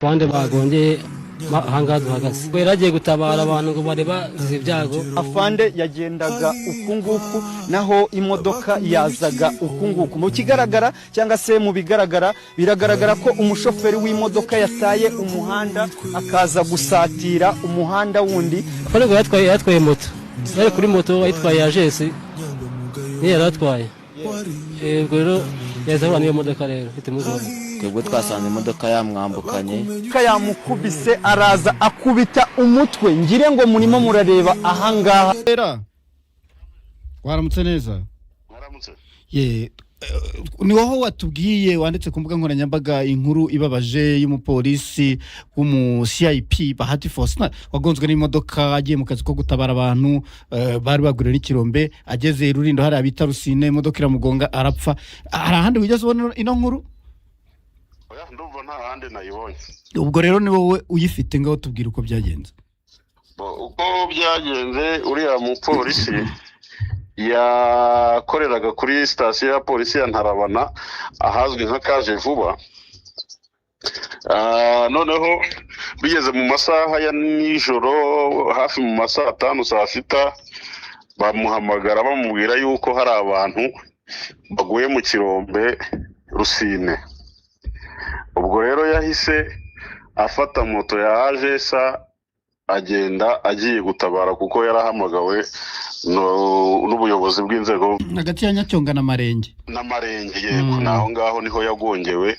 Bande bagongeye hanga duhagaze beragiye gutabara abantu ngo bareba z'ibyago. Afande yagendaga ukunguku naho imodoka yazaga ukunguku. Mu kigaragara cyangwa se mu bigaragara biragaragara ko umushoferi w'imodoka yataye umuhanda akaza gusatira umuhanda wundi. Afande yatwaye moto yari kuri moto yitwaye Agesi niyo yaratwaye ubwo rero yazabana iyo modoka rero itemuzo twebwe twasanze imodoka yamwambukanye yamukubise araza akubita umutwe ngire ngo murimo murareba ahangaha. Waramutse neza? Waramutse. Ni wowe watubwiye wanditse ku mbuga nkoranyambaga inkuru ibabaje y'umupolisi w'umu CIP Bahati Faustin wagonzwe n'imodoka agiye mu kazi ko gutabara abantu bari bagurira n'ikirombe ageze Rurindo hari abita Rusine imodoka iramugonga arapfa. Hari ahandi wigeze ubona ino nkuru? Oya ndumva nta handi nayibonye. Ubwo rero ni wowe uyifite ngaho tubwira uko byagenze. Uko byagenze uriya mupolisi yakoreraga kuri station ya polisi ya Ntarabana ahazwi nka Kaje Vuba. Noneho bigeze mu masaha ya nijoro hafi mu masaha 5 saa 6 bamuhamagara bamubwira yuko hari abantu baguye mu kirombe Rusine. Ubwo rero yahise afata moto ya Agesa agenda agiye gutabara kuko yarahamagawe n'ubuyobozi bw'inzego hagati ya Nyacyonga na Marenge yego naho ngaho niho yagongewe.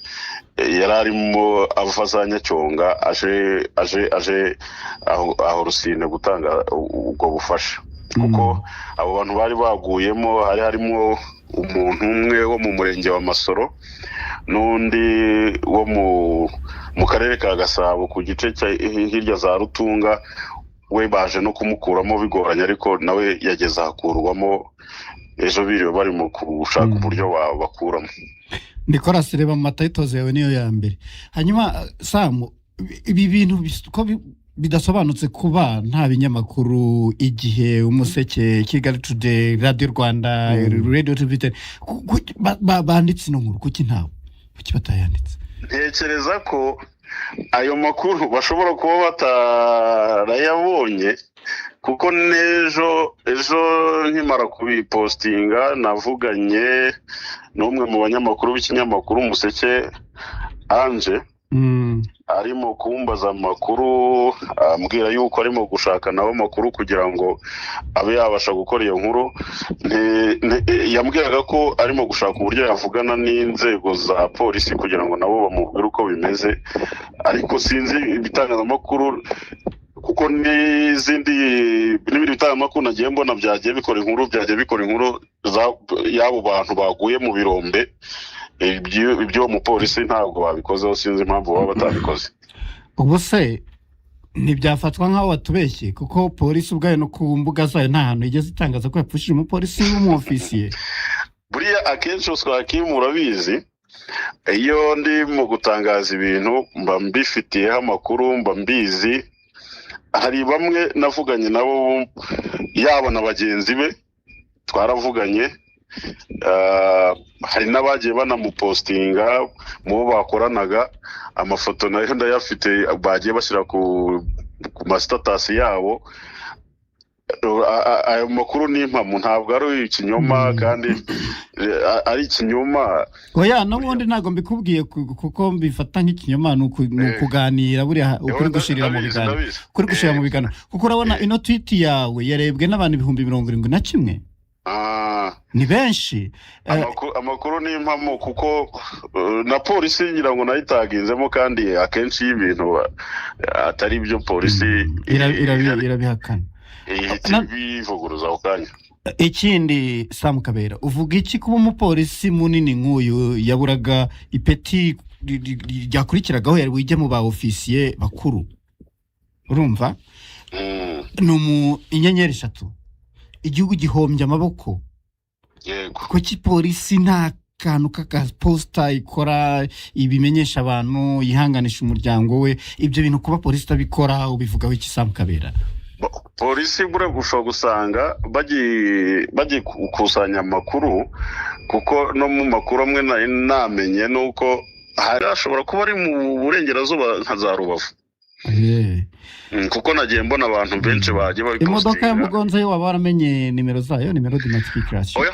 Yararimo avuza Nyacyonga aje aho Rusine gutanga ubwo bufasha kuko abo bantu bari baguyemo harimo umuntu umwe wo mu murenge wa Masoro n'undi wo mu karere ka Gasabo ku gice hirya za Rutunga. We baje no kumukuramo bigoranye ariko nawe yageze akurwamo ejo biriwe bari mu kushaka uburyo bakuramo. Nicolas reba mu matayitoze yawe niyo ya mbere. Hanyuma Sam ibi bintu ko bidasobanutse kuba nta binyamakuru Igihe, Umuseke, Kigali Today, Radio Rwanda, Radio TV banditse no nkuru kuki ntawe kuki batayanditse? Ntekereza ko ayo makuru bashobora kuba batarayabonye kuko ejo nkimara kubipostinga navuganye n'umwe mu banyamakuru b'ikinyamakuru Umuseke Anje arimo kumbaza amakuru ambwira yuko arimo gushaka nawe amakuru kugira ngo abe yabasha gukora iyo nkuru. Yambwiraga ko arimo gushaka uburyo yavugana n'inzego za polisi kugira ngo nabo bamubwire uko bimeze ariko sinzi ibitangazamakuru kuko n'ibindi bitangazamakuru nagiye mbona byagiye bikora inkuru y'abo bantu baguye mu birombe. Ibyo umupolisi ntabwo babikozeho sinzi impamvu baba batabikoze. Ubu se ntibyafatwa nk'aho watubeshye kuko polisi ubwayo no ku mbuga zayo nta hantu igeze itangaza ko yapfushije umupolisi w'umufisiye. Buriya akenshi uswaki murabizi iyo ndi mu gutangaza ibintu mba mbifitiyeho amakuru mba mbizi. Hari bamwe navuganye nabo yaba na bagenzi be twaravuganye. Hari n'abagiye banamupostinga mu bakoranaga amafoto nayo ndayafite bagiye bashyira ku status yabo. Ayo makuru ni impamo ntabwo ari ikinyoma kandi ari ikinyoma. Oya n'ubundi ntago mbikubwiye kuko mbifata nk'ikinyoma nukuganira buriya ukuri gushirira mu biganiro kuko urabona ino tweet yawe yarebwe n'abantu 71,000. Ni benshi. Amakuru ni impamo kuko na polisi ngira ngo nayitaginzemo kandi akenshi y'ibintu atari byo polisi irabihakana. Bivuguruza ukanya. Ikindi Sam Kabera uvuga iki kuba umupolisi munini nk'uyu yaburaga ipeti ryakurikiragaho yari wijye mu ba officier bakuru? Urumva? Numu inyenyeri 3 igihugu gihombye amaboko. Yego. Kuki polisi nta kantu k'akaposta ikora ibimenyesha abantu yihanganisha umuryango we ibyo bintu kuba polisi tabikora ubivugaho iki Sam Kabera? Polisi gushobora gusanga bagiye gukusanya amakuru kuko no mu makuru amwe namenye nuko ashobora kuba ari mu burengerazuba nka za Rubavu. Kuko nagiye mbona abantu benshi bagiye bari imodoka ya Mugonza yo waba waramenye nimero zayo, nimero d'immatriculation? Oya,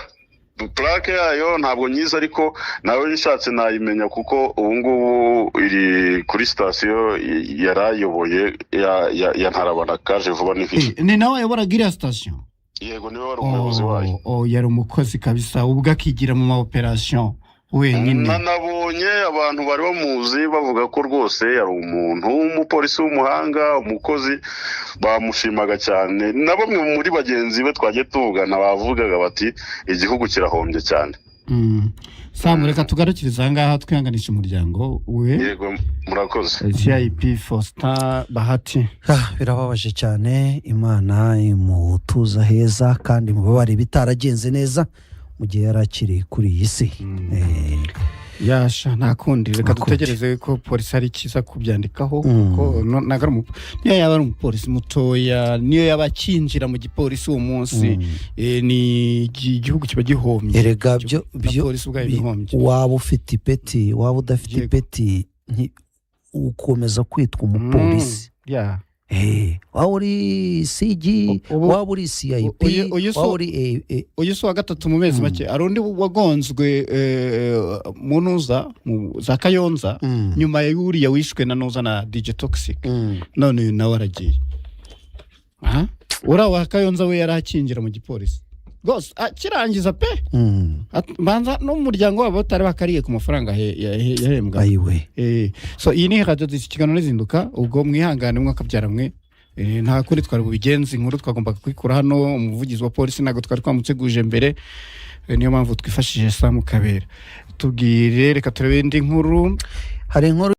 plaque yayo ntabwo nyiza, ariko nawe nishatse nayimenya kuko ubu ngubu iri kuri station yarayoboye ya Ntarabana kaje vuba n'iki. Ni nawe ayobora gira station? Yego, niwe wari umuyobozi wayo. Yari umukozi kabisa, ubwo akigira mu ma operation wenyine. Nabonye abantu bari bamuzi bavuga ko rwose yari umuntu w'umupolisi w'umuhanga, umukozi, bamushimaga cyane. Na bamwe muri bagenzi be twagiye tuvugana bavugaga bati igihugu kirahombye cyane. Samu, reka tugarukiriza aha ngaha twihanganisha umuryango we. Yego, murakoze. CIP Faustin Bahati. Birababaje cyane, Imana imutuza heza kandi mubabare bitaragenze neza mu gihe yarakiri kuri iyi si. Yasha nakundi, reka dutegereze ko polisi ari kiza kubyandikaho kuko nagara niyo yaba ari umupolisi mutoya, niyo yaba kinjira mu gipolisi uwo munsi ni igihugu kiba gihomye. Erega byo waba ufite ipeti, waba udafite ipeti, ukomeza kwitwa umupolisi. Waba uri CG, waba uri CIP, waba uri uyu wa gatatu mu mezi make. Arundi wagonzwe mu Nuza za Kayonza nyuma y'uriya wishwe na Nuza na DJ Toxic. None nawe aragiye. Ura wa Kayonza we yarakinjira mu gipolisi gose akirangiza pe. Banza no muryango wabo batari bakariye ku mafaranga yahembwa. Ayiwe. So iyi ni radio z'ikiganiro Zinduka, ubwo mwihangane mwakabyara mwe. Nta kuri twari bubigenzi, inkuru twagombaga kwikura hano. Umuvugizi wa polisi nago twari twamuteguje mbere, niyo mpamvu twifashije Samu Kabera. Tubwire, reka turebe indi nkuru. Hari inkuru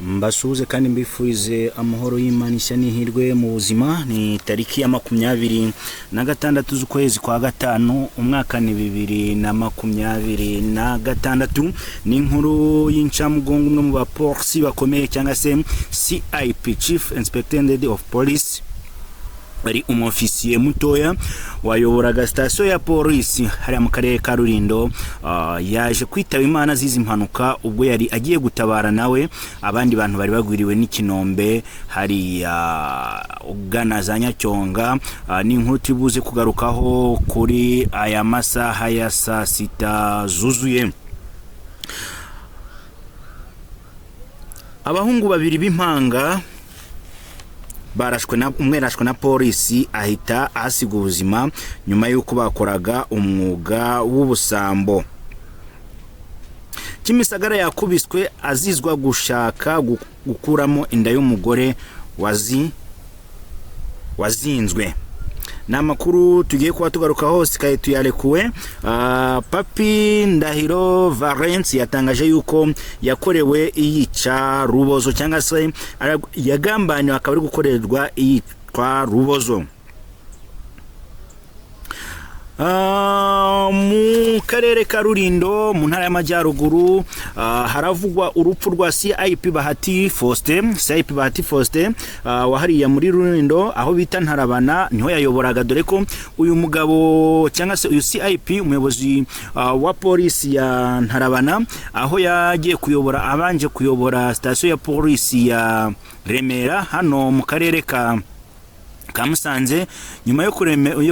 mbasuze kandi mbifurize amahoro y'Imana ishya n'ihirwe mu buzima. Ni tariki ya 26 z'ukwezi kwa gatanu umwaka ni 2026. Ni inkuru y'incamugongo umwe mu bapolisi bakomeye cyangwa se CIP, Chief Inspector of Police, ari umofisiye mutoya wayoboraga station ya polisi hari mu karere ka Rulindo. Yaje kwitaba Imana zizi impanuka ubwo yari agiye gutabara nawe abandi bantu bari bagwiriwe n'ikinombe hari ugana za Nyacyonga. Ni inkuru tubuze kugarukaho kuri aya masaha ya saa 6 zuzuye. Abahungu babiri b'impanga umwe arashwe na polisi ahita asiga ubuzima nyuma y'uko bakoraga umwuga w'ubusambo. Kimisagara yakubiswe azizwa gushaka gukuramo inda y'umugore wazinzwe. Namakuru tugiye kuba tugaruka hose kaye tuyarekuwe. Papi Ndahiro Valence yatangaje yuko yakorewe iyica rubozo cyangwa se yagambaniwe akaba ari gukorerwa iyitwa rubozo. Mu karere ka Rulindo mu ntara y'Amajyaruguru haravugwa urupfu rwa CIP Bahati Faustin. CIP Bahati Faustin wahariya muri Rulindo aho bita Ntarabana niho yayoboraga, dore ko uyu mugabo cyangwa se uyu CIP umuyobozi wa polisi ya Ntarabana aho yagiye kuyobora abanje kuyobora station ya polisi ya Remera hano mu karere ka Musanze. Nyuma yo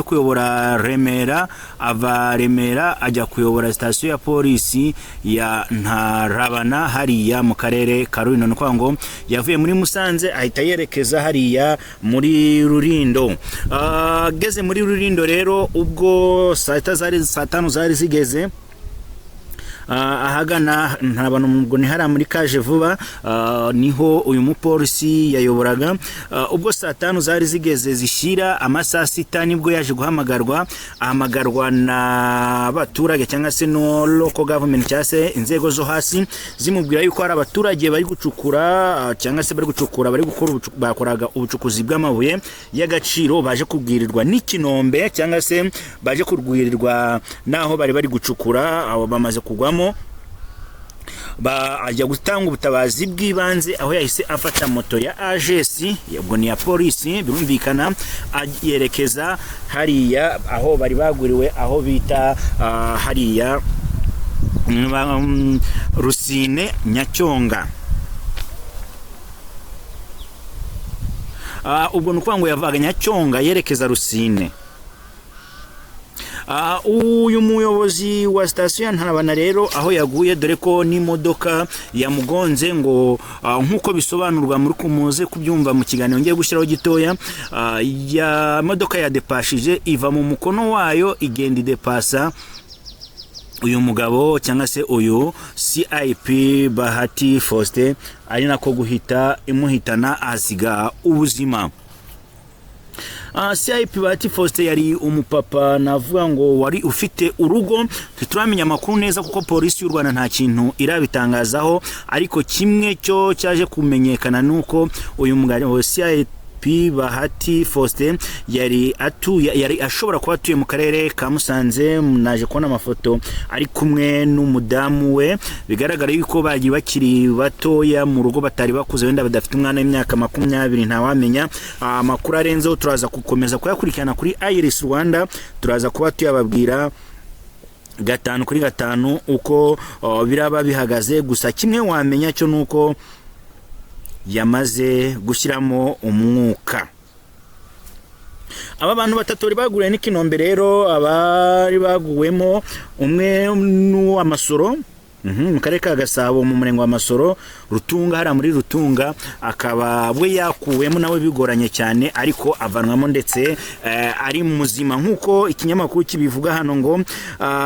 kuyobora Remera ava Remera ajya kuyobora station ya polisi ya Ntarabana hariya mu karere ka Rulindo. Nuko ngo yavuye muri Musanze ahita yerekeza hariya muri Rulindo. Geze muri Rulindo rero ubwo saa 5 zari zigeze ahagana Ntarabana ngo ni hara muri kaje vuba niho uyu mupolisi yayoboraga. Ubwo saa 5 zari zigeze zishira amasaha 6 nibwo yaje guhamagarwa na abaturage cyangwa se no local government cyangwa se inzego zo hasi zimubwira yuko hari abaturage bari gucukura cyangwa se bari gukora bakoraga ubucukuzi bw'amabuye y'agaciro, baje kubwirirwa n'ikinombe cyangwa se baje kurwirirwa naho bari gucukura abo bamaze kugwa ajya gutanga ubutabazi bw'ibanze aho yahise afata moto ya AGS yabwo ni ya polisi birumvikana yerekeza hariya aho bari baguriwe aho bita hariya Rusine Nyacyonga. Ubwo nukuvuga ngo yavaga Nyacyonga yerekeza Rusine. Uyu muyobozi wa station Ntarabana rero aho yaguye, dore ko n'imodoka yamugonze ngo nkuko bisobanurwa muri kumuze kubyumva mu kiganiro ngiye gushyiraho gitoya, ya modoka ya depashije iva mu mukono wayo igenda idepasa uyu mugabo cyangwa se uyu CIP Bahati Faustin, ari nako guhita imuhitana asiga ubuzima. CIP Bahati Faustin yari umupapa navuga ngo wari ufite urugo, turamenya amakuru neza kuko polisi y'u Rwanda nta kintu irabitangazaho, ariko kimwe cyo cyaje kumenyekana nuko uyu mugabo CIP Bahati Faustin yari ashobora kuba atuye mu karere ka Musanze. Naje kubona amafoto ari kumwe n'umudamu we, bigaragara yuko bagiye bakiri batoya mu rugo, batari bakuze, wenda badafite umwana w'imyaka 20, ntawamenya. Amakuru arenzeho turaza gukomeza kuyakurikirana kuri Iris Rwanda, turaza kuba tuyababwira 5 kuri 5 uko biraba bihagaze. Gusa kimwe wamenya cyo nuko yamaze gushyiramo umwuka. Aba bantu batatu bari baguriye n'ikinombe rero, abari baguwemo umwe n'uw'Amasoro mu karere ka Gasabo mu murenge wa Masoro Rutunga, hari muri Rutunga, akaba we yakuwemo nawe bigoranye cyane, ariko avanwamo ndetse ari muzima nk'uko ikinyamakuru kibivuga hano ngo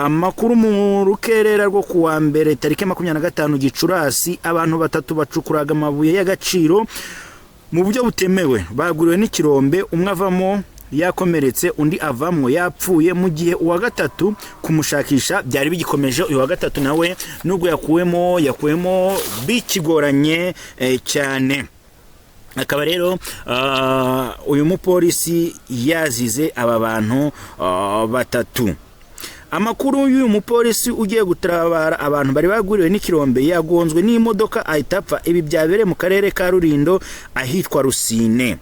makuru mu rukerera rwo kuwa mbere tariki 25 Gicurasi abantu batatu bacukuraga amabuye y'agaciro mu buryo butemewe, baguriwe n'ikirombe, umwe avamo yakomeretse, undi avamwo yapfuye, mu gihe uwa gatatu kumushakisha byari bigikomeje. Uyu wa gatatu nawe nubwo yakuwemo bikigoranye cyane. Akaba rero uyu mupolisi yazize aba bantu batatu. Amakuru y'uyu mupolisi ugiye gutabara abantu bari baguriwe n'ikirombe yagonzwe n'imodoka ahita apfa. Ibi byabereye mu karere ka Rulindo ahitwa Rusine.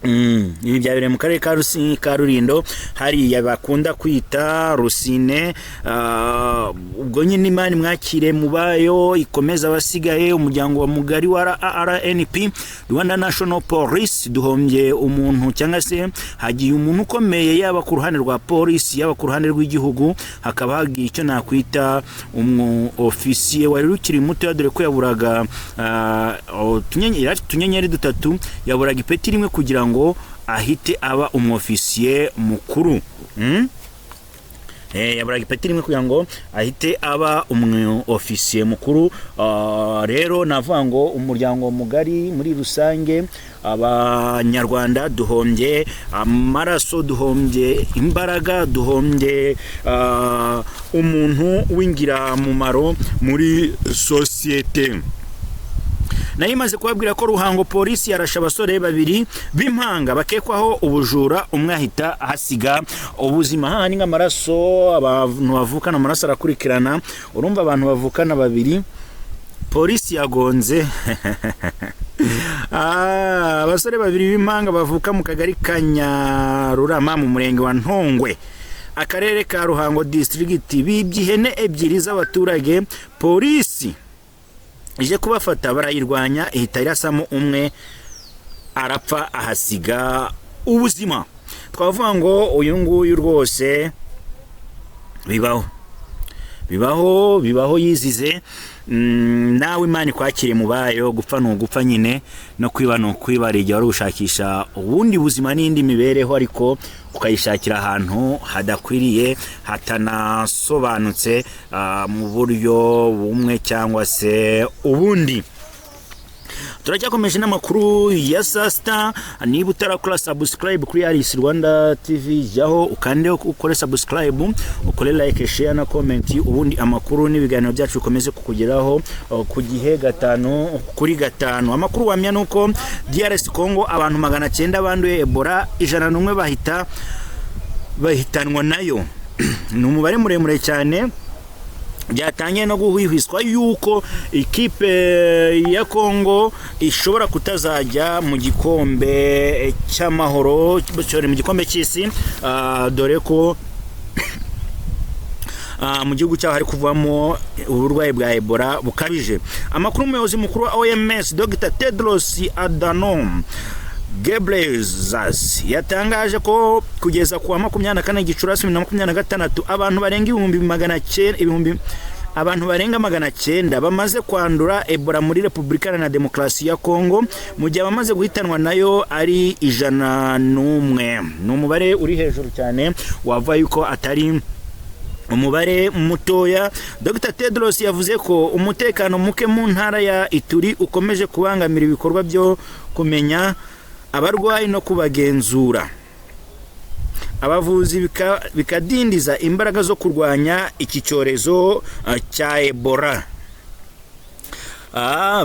Ibi byabereye mu karere ka Rulindo hariya bakunda kwita Rusine. Ubwo nyine Imana mwakire mubayo, ikomeza abasigaye. Umuryango wa mugari wa RNP, Rwanda National Police, duhombye umuntu cyangwa se hagiye umuntu ukomeye, yaba ku ruhande rwa polisi yaba ku ruhande rw'igihugu. Hakaba hagiye icyo nakwita ofisiye wari rukiri muto, dore ko yaburaga tunyenyeri dutatu, yaburaga ipeti rimwe kugira ngo ahite aba umofisiye mukuru. Yaburaga ipeti rimwe kugira ngo ahite aba umofisiye mukuru. Rero navuga ngo umuryango mugari muri rusange, abanyarwanda duhombye amaraso, duhombye imbaraga, duhombye umuntu w'ingirakamaro muri sosiyete. Nari maze kubabwira ko Ruhango polisi yarashe abasore babiri b'impanga bakekwaho ubujura, umwe ahita hasiga ubuzima. Hani nk'amaraso, abantu bavukana amaraso arakurikirana. Urumva abantu bavukana babiri polisi yagonze abasore babiri b'impanga bavuka mu kagari ka Nyarurama mu murenge wa Ntongwe, akarere ka Ruhango district, bibye ihene ebyiri z'abaturage. Polisi ije kubafata barayirwanya, ihita irasamo umwe arapfa ahasiga ubuzima. Twavuga ngo uyu nguyu rwose bibaho yizize. Nawe Imana kwakire mubayo, gupfa no gupfa nyine, no kwiba no kwibarije, wari ushakisha ubundi buzima n'indi mibereho, ariko ukayishakira ahantu hadakwiriye hatanasobanutse mu buryo bumwe cyangwa se ubundi. Turacyakomeje n'amakuru ya sasta. Niba utarakora subscribe kuri Iris Rwanda TV, jyaho ukande ukore subscribe, ukore like, share na comment, ubundi amakuru n'ibiganiro byacu bikomeze kukugeraho ku gihe 5 kuri 5. Amakuru wamya nuko DRC Congo abantu 900 banduye Ebola, 101 bahitanwa nayo. Ni umubare muremure cyane. Byatangiye no guhwihwiswa yuko ikipe ya Congo ishobora kutazajya mu gikombe cy'amahoro, mu gikombe cy'isi, dore ko mu gihugu cyaho hari kuvamo uburwayi bwa Ebola bukabije. Amakuru umuyobozi mukuru wa OMS Dr Tedros Adhanom Ghebreyesus yatangaje ko kugeza ku wa 24 Gicurasi 2026 abantu barenga abantu barenga 900 bamaze kwandura Ebola muri Repubulika Iharanira Demokarasi ya Kongo, mu gihe abamaze guhitanwa nayo ari 101. Ni umubare uri hejuru cyane, wava yuko atari umubare mutoya. Dr Tedros yavuze ko umutekano muke mu ntara ya Ituri ukomeje kubangamira ibikorwa byo kumenya abarwayi no kubagenzura. Abavuzi bikadindiza imbaraga zo kurwanya iki cyorezo cya Ebola.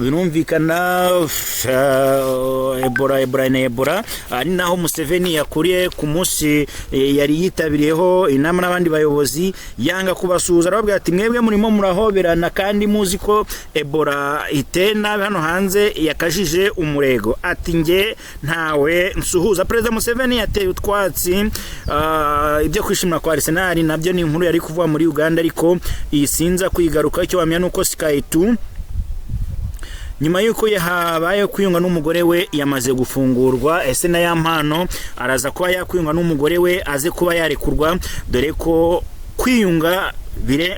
Binumvikana Ebola ari naho Museveni yakuriye ku munsi yari yitabiriyeho inama n'abandi bayobozi, yanga kubasuhuza arababwira ati mwebwe murimo murahoberana kandi muzi ko Ebola itena hano hanze yakajije umurego. Ati nge ntawe nsuhuza. Perezida Museveni yateye utwatsi ibyo kwishimira kwa Arsenal, nabyo ni inkuru yari kuvuga muri Uganda, ariko isinza kwigaruka. Icyo wamenya nuko Sky 2 nyuma yuko yahabaye kwiyunga n'umugore we yamaze gufungurwa. Ese na ya mpano araza kuba yakwiyunga n'umugore we aze kuba yarekurwa, dore ko kwiyunga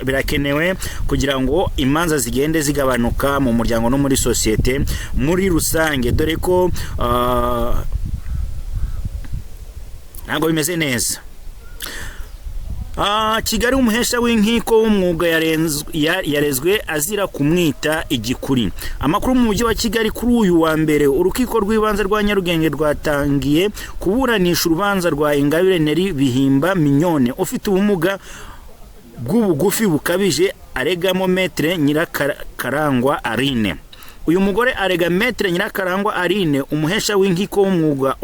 birakenewe kugira ngo imanza zigende zigabanuka mu muryango no muri societe muri rusange, dore ko ntabwo bimeze neza. Kigali umuhesha w'inkiko w'umwuga yarezwe azira kumwita igikuri. Amakuru mu mujyi wa Kigali kuri uyu wa mbere, urukiko rw'ibanze rwa Nyarugenge rwatangiye kuburanisha urubanza rwa Ingabire Neri Bihimba Mignone ufite ubumuga bw'ubugufi bukabije aregamo Maître Nyirakarangwa Aline. Uyu mugore arega Maître Nyirakarangwa Aline umuhesha w'inkiko w'umwuga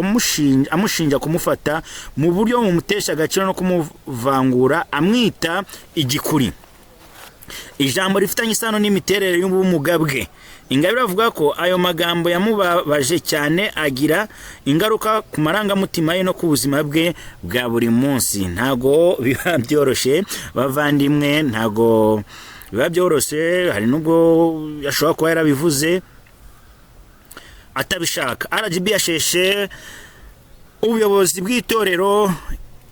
amushinja kumufata mu buryo mumutesha agaciro no kumuvangura, amwita igikuri. Ijambo rifitanye isano n'imiterere y'ubumuga bwe. Ingabire avuga ko ayo magambo yamubabaje cyane, agira ingaruka ku marangamutima ye no ku buzima bwe bwa buri munsi. Ntago biba byoroshe bavandimwe, ntago biba byoroshe. Hari nubwo yashobora kuba yarabivuze atabishaka. RGB yasheshe ubuyobozi bw'itorero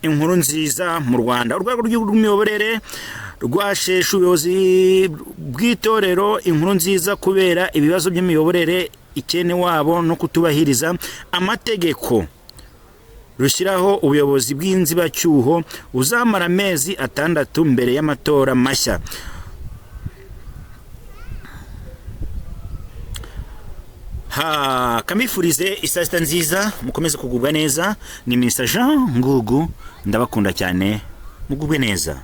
Inkuru Nziza mu Rwanda. Urwego rw'imiyoborere rwasheshe ubuyobozi bw'itorero Inkuru Nziza kubera ibibazo by'imiyoborere ikene wabo no kutubahiriza amategeko. Rushyiraho ubuyobozi bw'inzibacyuho uzamara amezi 6 mbere y'amatora mashya. Kamifurize isasita nziza, mukomeze kugubwa neza. Ni Mr Jean Ngugu, ndabakunda cyane, mugubwe neza.